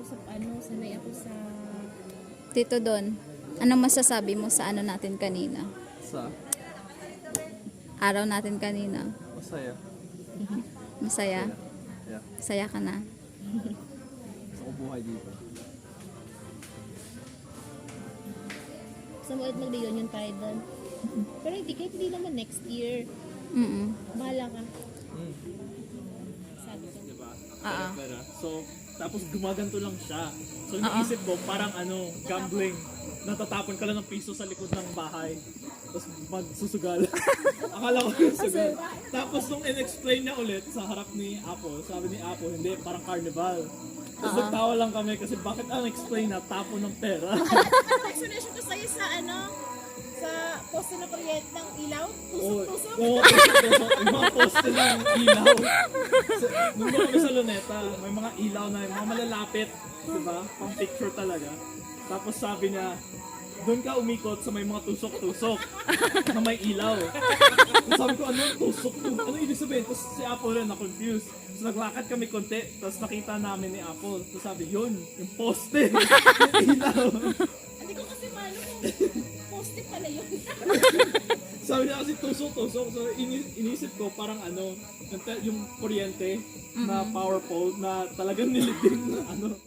sa sanay ako sa... Tito Don, anong masasabi mo sa ano natin kanina? Sa Araw natin kanina. masaya. Masaya? Yeah. Masaya ka na? Gusto ko buhay dito. Sa mo mag-reunion tayo doon. Pero hindi naman next year. Bahala ka. Sabi ko. Diba? Oo. Pera. So, tapos gumaganto lang siya. So, iniisip ko, parang gambling. Natatapon ka lang ng piso sa likod ng bahay. Tapos magsusugal. Akala ko yung sugal. Tapos nung in-explain niya ulit sa harap ni Apple, sabi ni Apple, hindi, parang carnival. Tapos nagtawa lang kami kasi bakit ang explain na tapon ng pera? Explanation ko sa'yo sa sa poste na kuryente ng ilaw. Oo, Tusok-tusok. tusok-tusok. Yung mga poste ng ilaw. Nung doon kami sa Luneta, may mga ilaw na yung mga malalapit. Diba? Pang picture talaga. Tapos sabi niya, doon ka umikot sa may mga tusok-tusok na may ilaw. Tapos sabi ko, ano yung tusok? Ano ibig sabihin? Tapos si Apple rin na-confused. Tapos naglakad kami konti, tapos nakita namin ni Apple. Tapos sabi, yun, yung poste. Yung ilaw. Hindi ko kasi malo kung poste pala yun. Sabi niya kasi tusok-tusok. So inisip ko parang yung kuryente na power pole na talagang nilibing na